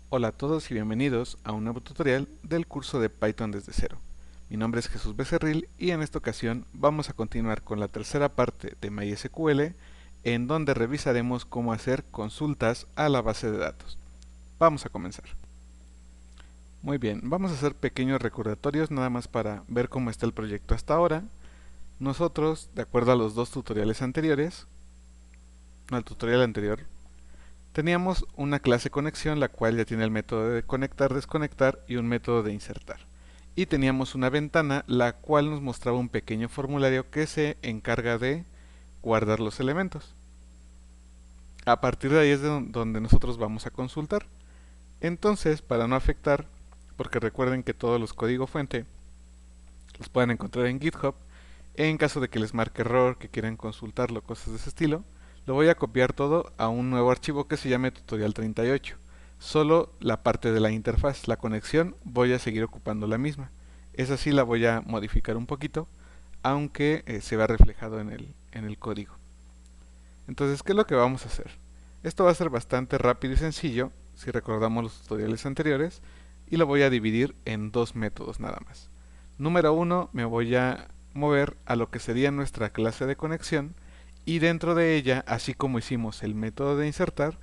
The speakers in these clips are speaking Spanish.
Hola a todos y bienvenidos a un nuevo tutorial del curso de Python desde cero. Mi nombre es Jesús Becerril y en esta ocasión vamos a continuar con la tercera parte de MySQL, en donde revisaremos cómo hacer consultas a la base de datos. Vamos a comenzar. Muy bien, vamos a hacer pequeños recordatorios nada más para ver cómo está el proyecto hasta ahora. Nosotros, de acuerdo a los dos tutoriales anteriores, no, el tutorial anterior, teníamos una clase conexión, la cual ya tiene el método de conectar, desconectar y un método de insertar. Y teníamos una ventana, la cual nos mostraba un pequeño formulario que se encarga de guardar los elementos. A partir de ahí es donde nosotros vamos a consultar. Entonces, para no afectar, porque recuerden que todos los códigos fuente los pueden encontrar en GitHub, en caso de que les marque error, que quieran consultarlo, cosas de ese estilo, lo voy a copiar todo a un nuevo archivo que se llame tutorial 38. Solo la parte de la interfaz, la conexión, voy a seguir ocupando la misma. Esa sí la voy a modificar un poquito, aunque se vea reflejado en el código. Entonces, ¿qué es lo que vamos a hacer? Esto va a ser bastante rápido y sencillo, si recordamos los tutoriales anteriores, y lo voy a dividir en dos métodos nada más. Número uno, me voy a mover a lo que sería nuestra clase de conexión, y dentro de ella, así como hicimos el método de insertar,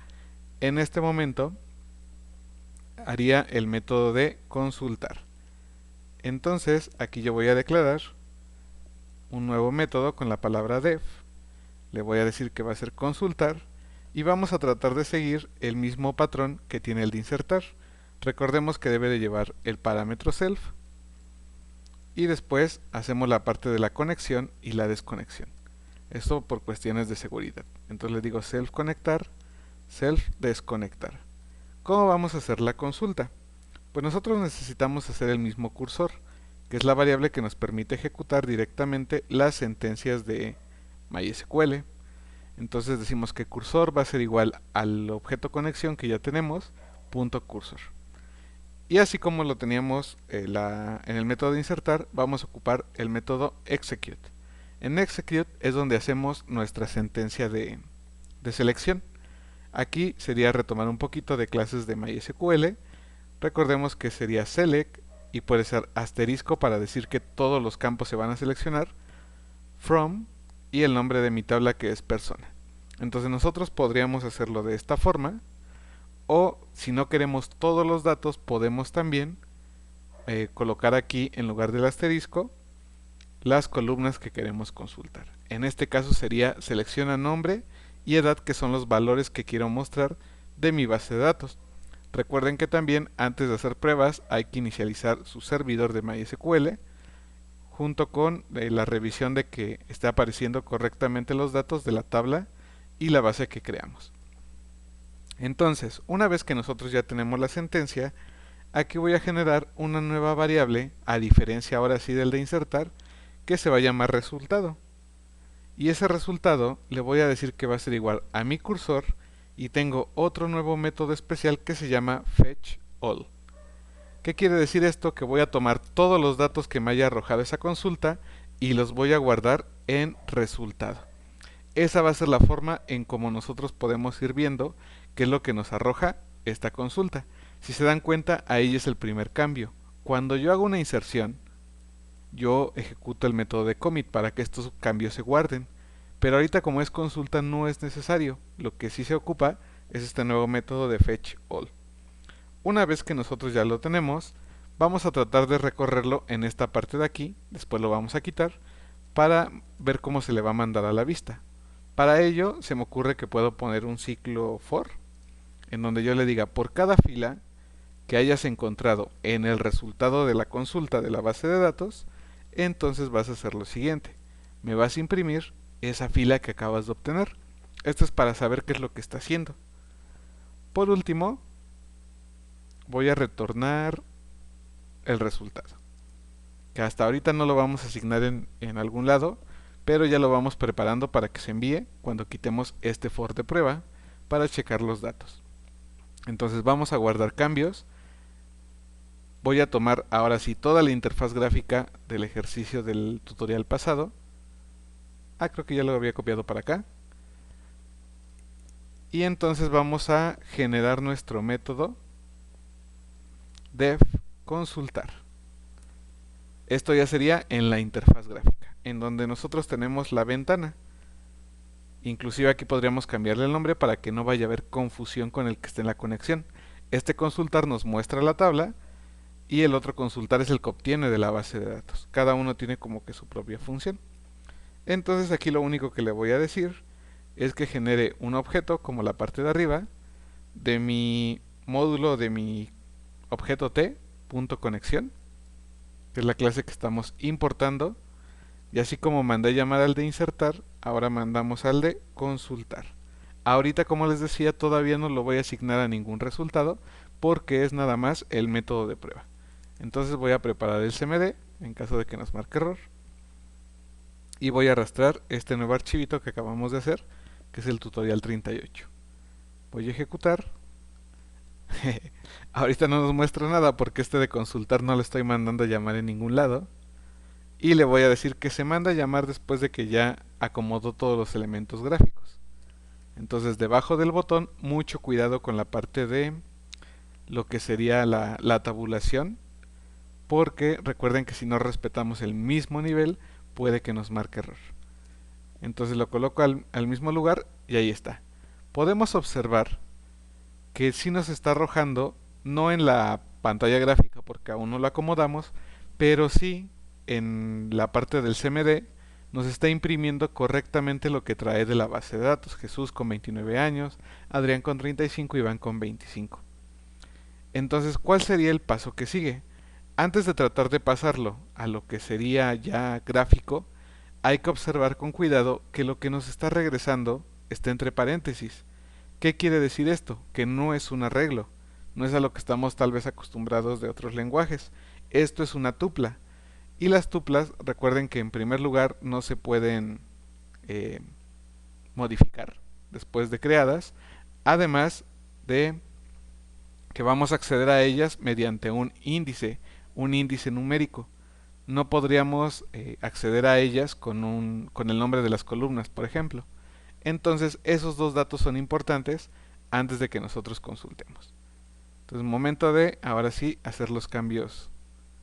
en este momento haría el método de consultar. Entonces, aquí yo voy a declarar un nuevo método con la palabra def, le voy a decir que va a ser consultar, y vamos a tratar de seguir el mismo patrón que tiene el de insertar. Recordemos que debe de llevar el parámetro self, y después hacemos la parte de la conexión y la desconexión. Esto por cuestiones de seguridad. Entonces le digo self conectar, self desconectar. ¿Cómo vamos a hacer la consulta? Pues nosotros necesitamos hacer el mismo cursor, que es la variable que nos permite ejecutar directamente las sentencias de MySQL. Entonces decimos que cursor va a ser igual al objeto conexión que ya tenemos, punto cursor. Y así como lo teníamos en el método de insertar, vamos a ocupar el método execute. En execute es donde hacemos nuestra sentencia de selección. Aquí sería retomar un poquito de clases de MySQL. Recordemos que sería select y puede ser asterisco para decir que todos los campos se van a seleccionar, from y el nombre de mi tabla, que es persona. Entonces nosotros podríamos hacerlo de esta forma, o si no queremos todos los datos, podemos también colocar aquí en lugar del asterisco las columnas que queremos consultar. En este caso sería selecciona nombre y edad, que son los valores que quiero mostrar de mi base de datos. Recuerden que también antes de hacer pruebas hay que inicializar su servidor de MySQL junto con la revisión de que esté apareciendo correctamente los datos de la tabla y la base que creamos. Entonces, una vez que nosotros ya tenemos la sentencia, aquí voy a generar una nueva variable, a diferencia ahora sí del de insertar, que se va a llamar resultado. Y ese resultado le voy a decir que va a ser igual a mi cursor, y tengo otro nuevo método especial que se llama fetchAll. ¿Qué quiere decir esto? Que voy a tomar todos los datos que me haya arrojado esa consulta y los voy a guardar en resultado. Esa va a ser la forma en cómo nosotros podemos ir viendo qué es lo que nos arroja esta consulta. Si se dan cuenta, ahí es el primer cambio. Cuando yo hago una inserción, yo ejecuto el método de commit para que estos cambios se guarden. Pero ahorita, como es consulta, no es necesario. Lo que sí se ocupa es este nuevo método de fetchAll. Una vez que nosotros ya lo tenemos, vamos a tratar de recorrerlo en esta parte de aquí, después lo vamos a quitar, para ver cómo se le va a mandar a la vista. Para ello se me ocurre que puedo poner un ciclo for, en donde yo le diga por cada fila que hayas encontrado en el resultado de la consulta de la base de datos, entonces vas a hacer lo siguiente. Me vas a imprimir esa fila que acabas de obtener. Esto es para saber qué es lo que está haciendo. Por último, voy a retornar el resultado, que hasta ahorita no lo vamos a asignar en algún lado, pero ya lo vamos preparando para que se envíe cuando quitemos este for de prueba para checar los datos. Entonces vamos a guardar cambios. Voy a tomar ahora sí toda la interfaz gráfica del ejercicio del tutorial pasado. Creo que ya lo había copiado para acá. Y entonces vamos a generar nuestro método def consultar. Esto ya sería en la interfaz gráfica, en donde nosotros tenemos la ventana. Inclusive aquí podríamos cambiarle el nombre para que no vaya a haber confusión con el que esté en la conexión. Este consultar nos muestra la tabla y el otro consultar es el que obtiene de la base de datos. Cada uno tiene como que su propia función. Entonces aquí lo único que le voy a decir es que genere un objeto como la parte de arriba de mi módulo de mi objeto t.conexión, que es la clase que estamos importando, y así como mandé llamar al de insertar, ahora mandamos al de consultar. Ahorita, como les decía, todavía no lo voy a asignar a ningún resultado porque es nada más el método de prueba. Entonces voy a preparar el cmd en caso de que nos marque error y voy a arrastrar este nuevo archivito que acabamos de hacer, que es el tutorial 38. Voy a ejecutar. Ahorita no nos muestra nada porque este de consultar no lo estoy mandando a llamar en ningún lado. Y le voy a decir que se manda a llamar después de que ya acomodó todos los elementos gráficos. Entonces debajo del botón, mucho cuidado con la parte de lo que sería la tabulación, porque recuerden que si no respetamos el mismo nivel, puede que nos marque error. Entonces lo coloco al mismo lugar y ahí está. Podemos observar que sí nos está arrojando, no en la pantalla gráfica porque aún no lo acomodamos, pero sí en la parte del CMD nos está imprimiendo correctamente lo que trae de la base de datos. Jesús con 29 años, Adrián con 35 y Iván con 25. Entonces, ¿cuál sería el paso que sigue? Antes de tratar de pasarlo a lo que sería ya gráfico, hay que observar con cuidado que lo que nos está regresando está entre paréntesis. ¿Qué quiere decir esto? Que no es un arreglo, no es a lo que estamos tal vez acostumbrados de otros lenguajes. Esto es una tupla. Y las tuplas, recuerden que en primer lugar no se pueden eh, modificar después de creadas, además de que vamos a acceder a ellas mediante un índice numérico. No podríamos acceder a ellas con el nombre de las columnas, por ejemplo. Entonces esos dos datos son importantes antes de que nosotros consultemos. Entonces momento de, ahora sí, hacer los cambios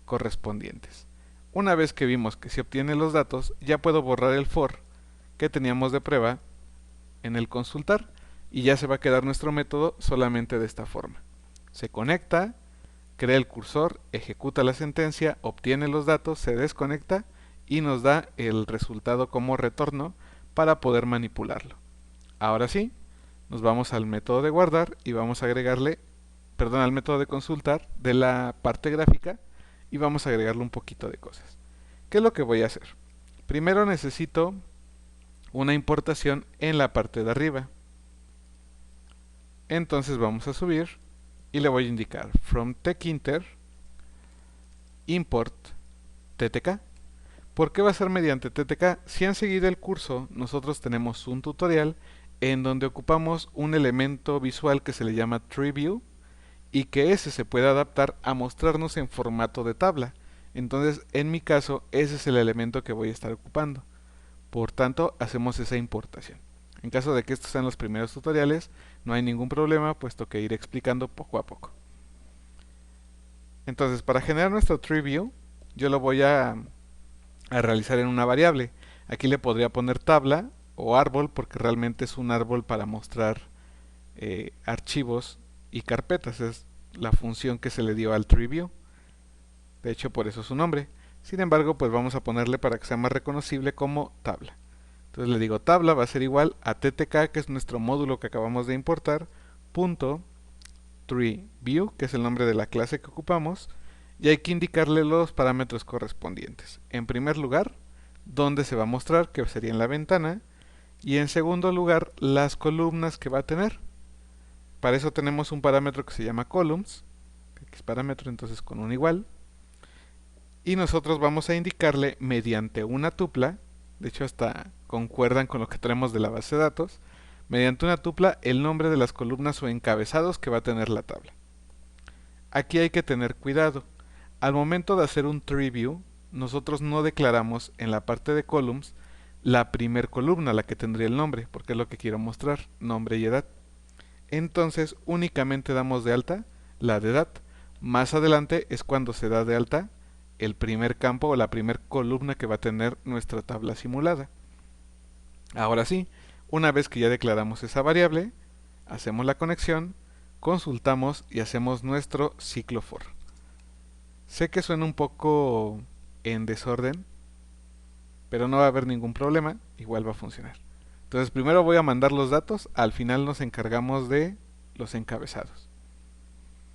correspondientes. Una vez que vimos que se obtienen los datos, ya puedo borrar el for que teníamos de prueba en el consultar y ya se va a quedar nuestro método solamente de esta forma. Se conecta, crea el cursor, ejecuta la sentencia, obtiene los datos, se desconecta y nos da el resultado como retorno para poder manipularlo. Ahora sí, nos vamos al método de guardar y vamos a agregarle, perdón, al método de consultar de la parte gráfica y vamos a agregarle un poquito de cosas. ¿Qué es lo que voy a hacer? Primero necesito una importación en la parte de arriba. Entonces vamos a subir y le voy a indicar from TechInter import ttk. ¿Por qué va a ser mediante ttk? Si han seguido el curso, nosotros tenemos un tutorial en donde ocupamos un elemento visual que se le llama TreeView y que ese se puede adaptar a mostrarnos en formato de tabla. Entonces, en mi caso, ese es el elemento que voy a estar ocupando. Por tanto, hacemos esa importación. En caso de que estos sean los primeros tutoriales, no hay ningún problema, puesto que iré explicando poco a poco. Entonces, para generar nuestro TreeView, yo lo voy a realizar en una variable. Aquí le podría poner tabla o árbol, porque realmente es un árbol para mostrar archivos y carpetas. Es la función que se le dio al TreeView. De hecho, por eso es su nombre. Sin embargo, pues vamos a ponerle para que sea más reconocible como tabla. Entonces le digo tabla va a ser igual a ttk, que es nuestro módulo que acabamos de importar, punto TreeView, que es el nombre de la clase que ocupamos, y hay que indicarle los parámetros correspondientes. En primer lugar, dónde se va a mostrar, que sería en la ventana, y en segundo lugar, las columnas que va a tener. Para eso tenemos un parámetro que se llama columns, que es parámetro entonces con un igual, y nosotros vamos a indicarle mediante una tupla, de hecho hasta concuerdan con lo que tenemos de la base de datos, mediante una tupla el nombre de las columnas o encabezados que va a tener la tabla. Aquí hay que tener cuidado. Al momento de hacer un TreeView, nosotros no declaramos en la parte de columns la primer columna, la que tendría el nombre, porque es lo que quiero mostrar, nombre y edad. Entonces únicamente damos de alta la de edad. Más adelante es cuando se da de alta el primer campo o la primer columna que va a tener nuestra tabla simulada. Ahora sí, una vez que ya declaramos esa variable, hacemos la conexión, consultamos y hacemos nuestro ciclo for. Sé que suena un poco en desorden, pero no va a haber ningún problema, igual va a funcionar. Entonces primero voy a mandar los datos, al final nos encargamos de los encabezados.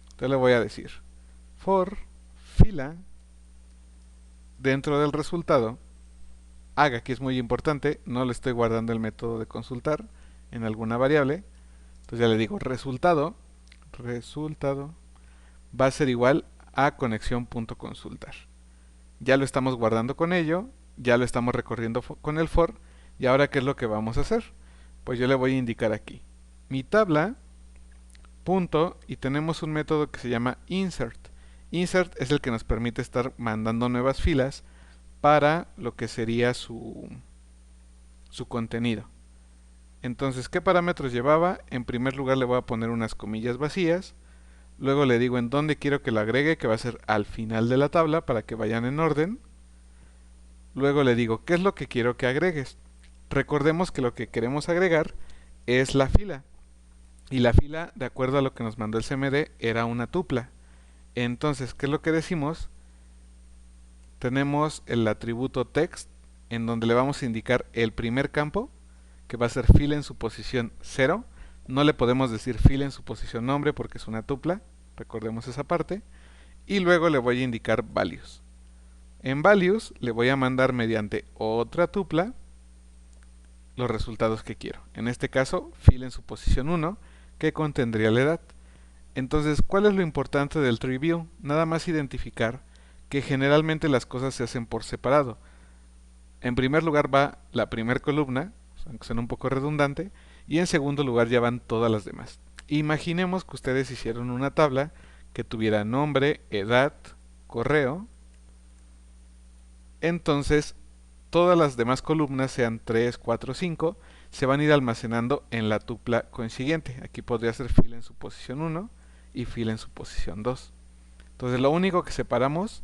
Entonces le voy a decir for fila dentro del resultado. Haga, que es muy importante, no le estoy guardando el método de consultar en alguna variable. Entonces ya le digo resultado va a ser igual a conexión.consultar. Ya lo estamos guardando con ello, ya lo estamos recorriendo con el for, y ahora ¿qué es lo que vamos a hacer? Pues yo le voy a indicar aquí mi tabla, punto, y tenemos un método que se llama insert. Insert es el que nos permite estar mandando nuevas filas para lo que sería su contenido. Entonces, ¿qué parámetros llevaba? En primer lugar le voy a poner unas comillas vacías, luego le digo en dónde quiero que lo agregue, que va a ser al final de la tabla para que vayan en orden. Luego le digo, ¿qué es lo que quiero que agregues? Recordemos que lo que queremos agregar es la fila. Y la fila, de acuerdo a lo que nos mandó el CMD, era una tupla. Entonces, ¿qué es lo que decimos? Tenemos el atributo text, en donde le vamos a indicar el primer campo, que va a ser fila en su posición 0. No le podemos decir fila en su posición nombre porque es una tupla, recordemos esa parte. Y luego le voy a indicar values. En values le voy a mandar mediante otra tupla los resultados que quiero. En este caso, fila en su posición 1, que contendría la edad. Entonces, ¿cuál es lo importante del tree view? Nada más identificar que generalmente las cosas se hacen por separado. En primer lugar va la primera columna, aunque suena un poco redundante, y en segundo lugar ya van todas las demás. Imaginemos que ustedes hicieron una tabla que tuviera nombre, edad, correo. Entonces, todas las demás columnas, sean 3, 4, 5, se van a ir almacenando en la tupla consiguiente. Aquí podría ser fila en su posición 1 y fila en su posición 2. Entonces lo único que separamos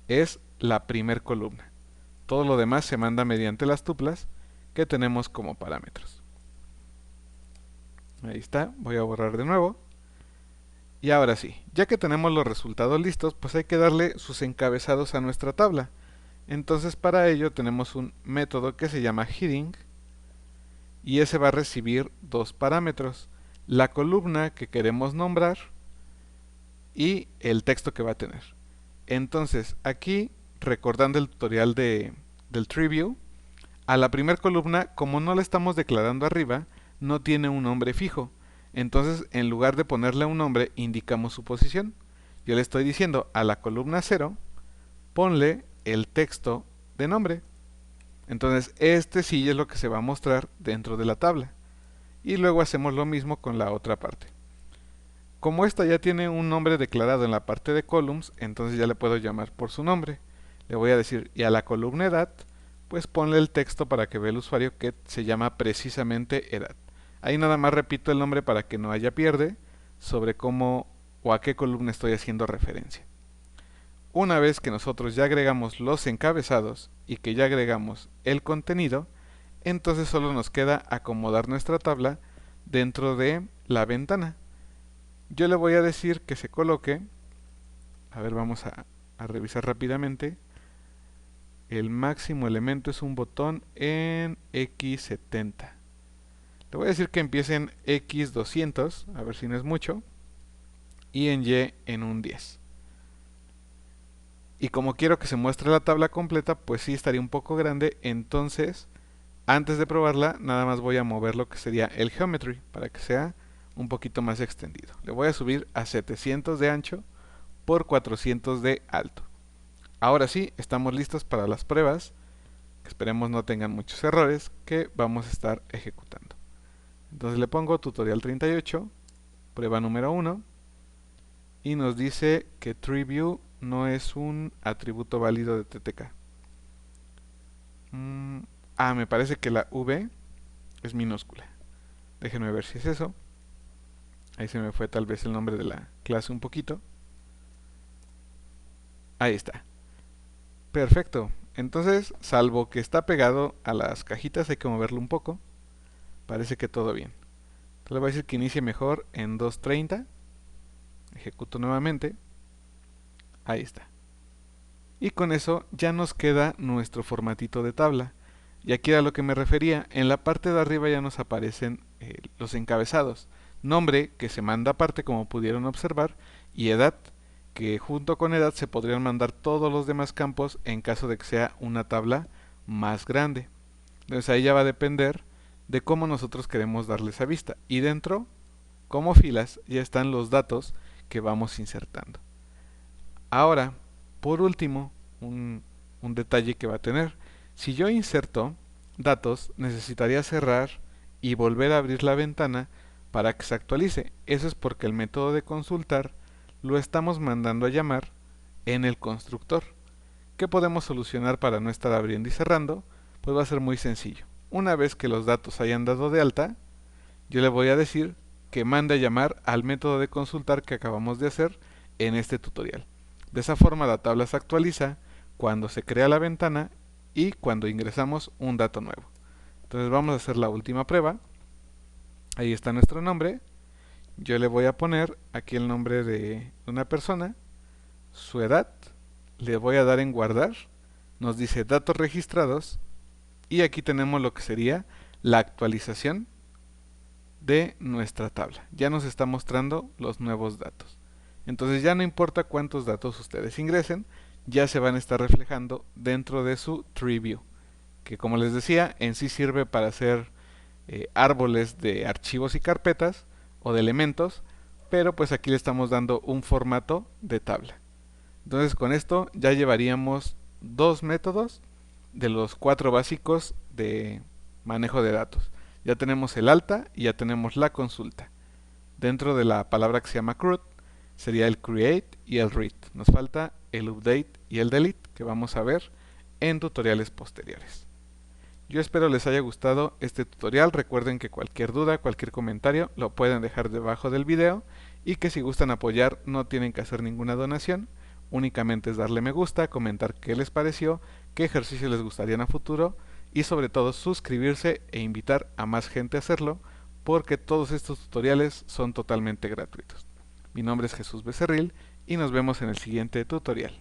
es la primer columna. Todo lo demás se manda mediante las tuplas que tenemos como parámetros. Ahí está, voy a borrar de nuevo. Y ahora sí, ya que tenemos los resultados listos, pues hay que darle sus encabezados a nuestra tabla. Entonces para ello tenemos un método que se llama heading, y ese va a recibir dos parámetros: la columna que queremos nombrar y el texto que va a tener. Entonces aquí, recordando el tutorial del tree view, a la primera columna, como no la estamos declarando arriba, no tiene un nombre fijo. Entonces, en lugar de ponerle un nombre, indicamos su posición. Yo le estoy diciendo a la columna 0, ponle el texto de nombre. Entonces, este sí es lo que se va a mostrar dentro de la tabla. Y luego hacemos lo mismo con la otra parte. Como esta ya tiene un nombre declarado en la parte de columns, entonces ya le puedo llamar por su nombre. Le voy a decir, y a la columna edad, pues ponle el texto para que vea el usuario que se llama precisamente edad. Ahí nada más repito el nombre para que no haya pierde sobre cómo o a qué columna estoy haciendo referencia. Una vez que nosotros ya agregamos los encabezados y que ya agregamos el contenido, entonces solo nos queda acomodar nuestra tabla dentro de la ventana. Yo le voy a decir que se coloque, a ver, vamos a revisar rápidamente. El máximo elemento es un botón en X70. Le voy a decir que empiece en X200, a ver si no es mucho, y en Y en un 10. Y como quiero que se muestre la tabla completa, pues sí estaría un poco grande, entonces antes de probarla nada más voy a mover lo que sería el geometry para que sea un poquito más extendido. Le voy a subir a 700 de ancho por 400 de alto. Ahora sí, estamos listos para las pruebas, que esperemos no tengan muchos errores, que vamos a estar ejecutando. Entonces le pongo tutorial 38, prueba número 1, y nos dice que TreeView no es un atributo válido de TTK. Me parece que la V es minúscula. Déjenme ver si es eso. Ahí se me fue tal vez el nombre de la clase un poquito. Ahí está. Perfecto. Entonces, salvo que está pegado a las cajitas, hay que moverlo un poco. Parece que todo bien. Entonces le voy a decir que inicie mejor en 2.30. Ejecuto nuevamente. Ahí está. Y con eso ya nos queda nuestro formatito de tabla. Y aquí a lo que me refería, en la parte de arriba ya nos aparecen los encabezados. Nombre, que se manda aparte como pudieron observar, y edad, que junto con edad se podrían mandar todos los demás campos en caso de que sea una tabla más grande. Entonces ahí ya va a depender de cómo nosotros queremos darle esa vista. Y dentro, como filas, ya están los datos que vamos insertando. Ahora, por último, un detalle que va a tener. Si yo inserto datos, necesitaría cerrar y volver a abrir la ventana para que se actualice. Eso es porque el método de consultar lo estamos mandando a llamar en el constructor. ¿Qué podemos solucionar para no estar abriendo y cerrando? Pues va a ser muy sencillo. Una vez que los datos hayan dado de alta, yo le voy a decir que mande a llamar al método de consultar que acabamos de hacer en este tutorial. De esa forma la tabla se actualiza cuando se crea la ventana y cuando ingresamos un dato nuevo. Entonces vamos a hacer la última prueba. Ahí está nuestro nombre. Yo le voy a poner aquí el nombre de una persona, su edad, le voy a dar en guardar, nos dice datos registrados y aquí tenemos lo que sería la actualización de nuestra tabla. Ya nos está mostrando los nuevos datos. Entonces ya no importa cuántos datos ustedes ingresen, ya se van a estar reflejando dentro de su Tree View, que como les decía, en sí sirve para hacer árboles de archivos y carpetas o de elementos, pero pues aquí le estamos dando un formato de tabla. Entonces con esto ya llevaríamos dos métodos de los 4 básicos de manejo de datos. Ya tenemos el alta y ya tenemos la consulta. Dentro de la palabra que se llama CRUD sería el create y el read. Nos falta el update y el delete que vamos a ver en tutoriales posteriores. Yo espero les haya gustado este tutorial. Recuerden que cualquier duda, cualquier comentario lo pueden dejar debajo del video y que si gustan apoyar no tienen que hacer ninguna donación. Únicamente es darle me gusta, comentar qué les pareció, qué ejercicios les gustarían a futuro y sobre todo suscribirse e invitar a más gente a hacerlo porque todos estos tutoriales son totalmente gratuitos. Mi nombre es Jesús Becerril y nos vemos en el siguiente tutorial.